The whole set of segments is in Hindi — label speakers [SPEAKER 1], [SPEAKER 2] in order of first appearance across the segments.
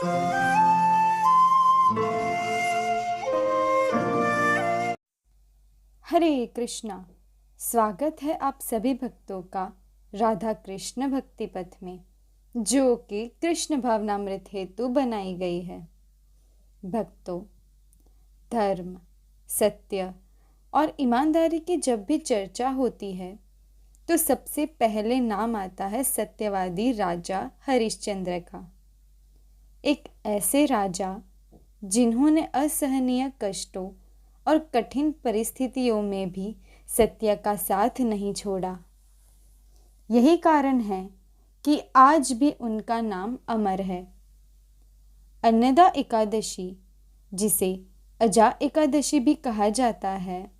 [SPEAKER 1] हरे कृष्णा। स्वागत है आप सभी भक्तों का राधा कृष्ण भक्ति पथ में, जो कि कृष्ण भावनामृत हेतु बनाई गई है। भक्तों, धर्म, सत्य और ईमानदारी की जब भी चर्चा होती है तो सबसे पहले नाम आता है सत्यवादी राजा हरिश्चंद्र का। एक ऐसे राजा जिन्होंने असहनीय कष्टों और कठिन परिस्थितियों में भी सत्य का साथ नहीं छोड़ा। यही कारण है कि आज भी उनका नाम अमर है। अन्नदा एकादशी, जिसे अजा एकादशी भी कहा जाता है,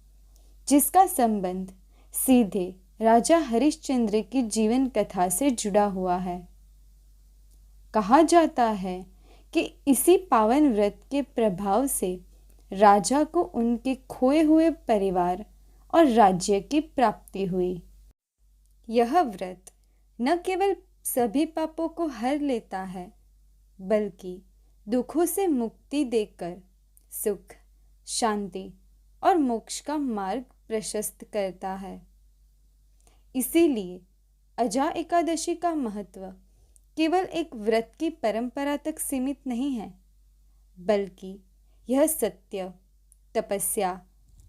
[SPEAKER 1] जिसका संबंध सीधे राजा हरिश्चंद्र की जीवन कथा से जुड़ा हुआ है। कहा जाता है कि इसी पावन व्रत के प्रभाव से राजा को उनके खोए हुए परिवार और राज्य की प्राप्ति हुई। यह व्रत न केवल सभी पापों को हर लेता है, बल्कि दुखों से मुक्ति देकर सुख, शांति और मोक्ष का मार्ग प्रशस्त करता है। इसीलिए अजा एकादशी का महत्व केवल एक व्रत की परंपरा तक सीमित नहीं है, बल्कि यह सत्य, तपस्या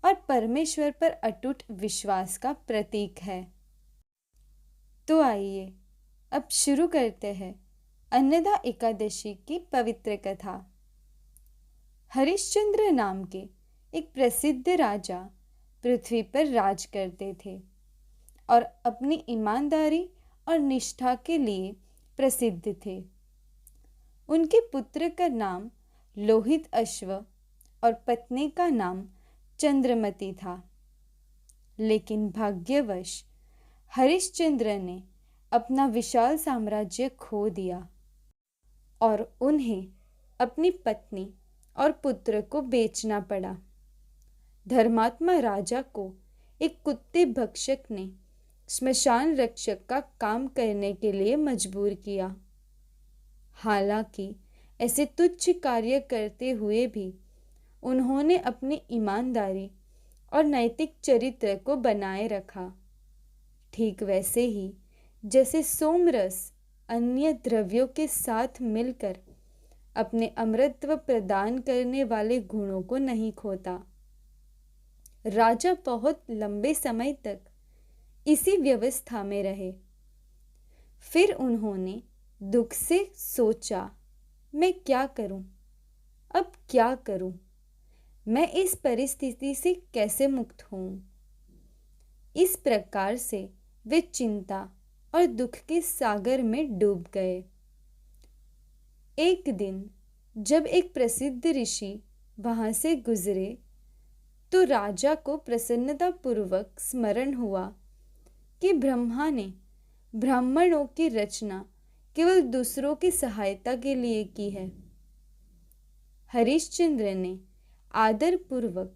[SPEAKER 1] और परमेश्वर पर अटूट विश्वास का प्रतीक है। तो आइए अब शुरू करते हैं अन्नदा एकादशी की पवित्र कथा। हरिश्चंद्र नाम के एक प्रसिद्ध राजा पृथ्वी पर राज करते थे और अपनी ईमानदारी और निष्ठा के लिए प्रसिद्ध थे। उनके पुत्र का नाम लोहित अश्व और पत्नी का नाम चंद्रमती था। लेकिन भाग्यवश हरिश्चंद्र ने अपना विशाल साम्राज्य खो दिया और उन्हें अपनी पत्नी और पुत्र को बेचना पड़ा। धर्मात्मा राजा को एक कुत्ते भक्षक ने श्मशान रक्षक का काम करने के लिए मजबूर किया। हालांकि ऐसे तुच्छ कार्य करते हुए भी उन्होंने अपनी ईमानदारी और नैतिक चरित्र को बनाए रखा। ठीक वैसे ही जैसे सोमरस अन्य द्रव्यों के साथ मिलकर अपने अमृतत्व प्रदान करने वाले गुणों को नहीं खोता। राजा बहुत लंबे समय तक इसी व्यवस्था में रहे। फिर उन्होंने दुख से सोचा, मैं क्या करूं? अब क्या करूं? मैं इस परिस्थिति से कैसे मुक्त हूं? इस प्रकार से वे चिंता और दुख के सागर में डूब गए। एक दिन जब एक प्रसिद्ध ऋषि वहां से गुजरे तो राजा को प्रसन्नतापूर्वक स्मरण हुआ कि ब्रह्मा ने ब्राह्मणों की रचना केवल दूसरों की सहायता के लिए की है। हरिश्चंद्र ने आदर पूर्वक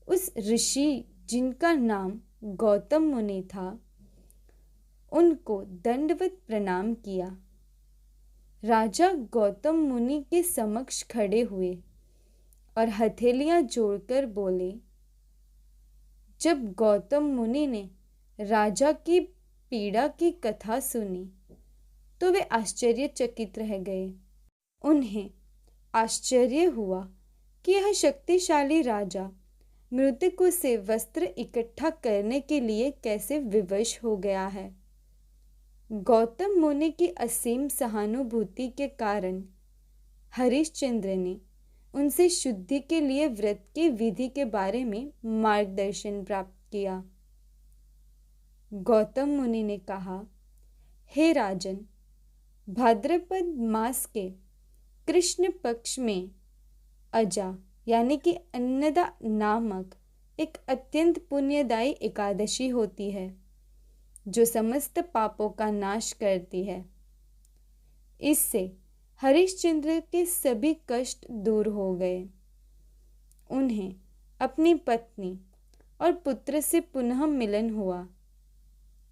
[SPEAKER 1] उस ऋषि, जिनका नाम गौतम मुनि था, उनको दंडवत प्रणाम किया। राजा गौतम मुनि के समक्ष खड़े हुए और हथेलियां जोड़कर बोले। जब गौतम मुनि ने राजा की पीड़ा की कथा सुनी तो वे आश्चर्यचकित रह गए। उन्हें आश्चर्य हुआ कि यह शक्तिशाली राजा मृतकों से वस्त्र इकट्ठा करने के लिए कैसे विवश हो गया है। गौतम मुनि की असीम सहानुभूति के कारण हरिश्चंद्र ने उनसे शुद्धि के लिए व्रत की विधि के बारे में मार्गदर्शन प्राप्त किया। गौतम मुनि ने कहा, हे राजन, भाद्रपद मास के कृष्ण पक्ष में अजा यानी कि अन्नदा नामक एक अत्यंत पुण्यदायी एकादशी होती है, जो समस्त पापों का नाश करती है। इससे हरिश्चंद्र के सभी कष्ट दूर हो गए। उन्हें अपनी पत्नी और पुत्र से पुनः मिलन हुआ,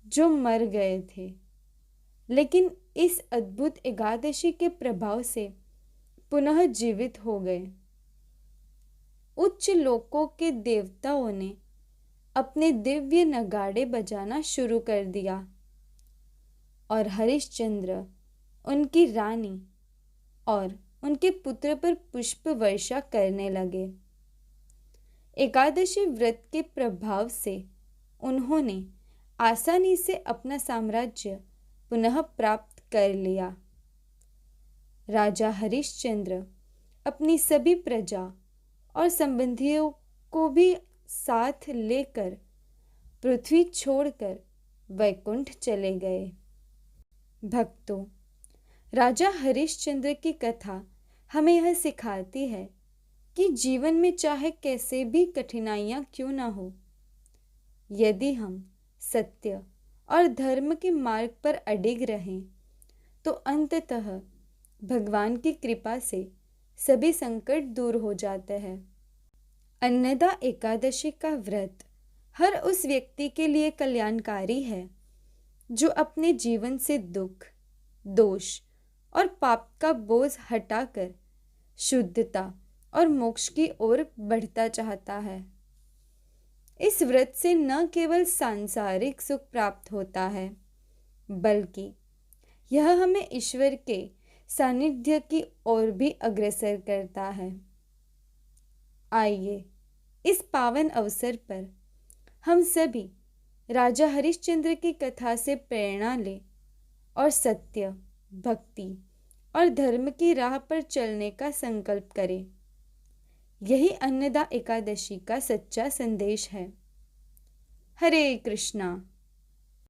[SPEAKER 1] जो मर गए थे। लेकिन इस अद्भुत एकादशी के प्रभाव से पुनः जीवित हो गए। उच्च लोकों के देवताओं ने अपने दिव्य नगाड़े बजाना शुरू कर दिया और हरिश्चंद्र, उनकी रानी और उनके पुत्र पर पुष्प वर्षा करने लगे। एकादशी व्रत के प्रभाव से उन्होंने आसानी से अपना साम्राज्य पुनः प्राप्त कर लिया। राजा हरिश्चंद्र अपनी सभी प्रजा और संबंधियों को भी साथ लेकर पृथ्वी छोड़कर वैकुंठ चले गए। भक्तों, राजा हरिश्चंद्र की कथा हमें यह सिखाती है कि जीवन में चाहे कैसे भी कठिनाइयाँ क्यों ना हो, यदि हम सत्य और धर्म के मार्ग पर अडिग रहें तो अंततः भगवान की कृपा से सभी संकट दूर हो जाते हैं। अन्नदा एकादशी का व्रत हर उस व्यक्ति के लिए कल्याणकारी है जो अपने जीवन से दुख, दोष और पाप का बोझ हटाकर शुद्धता और मोक्ष की ओर बढ़ता चाहता है। इस व्रत से न केवल सांसारिक सुख प्राप्त होता है, बल्कि यह हमें ईश्वर के सानिध्य की ओर भी अग्रसर करता है। आइए इस पावन अवसर पर हम सभी राजा हरिश्चंद्र की कथा से प्रेरणा लें और सत्य, भक्ति और धर्म की राह पर चलने का संकल्प करें। यही अन्नदा एकादशी का सच्चा संदेश है। हरे कृष्णा।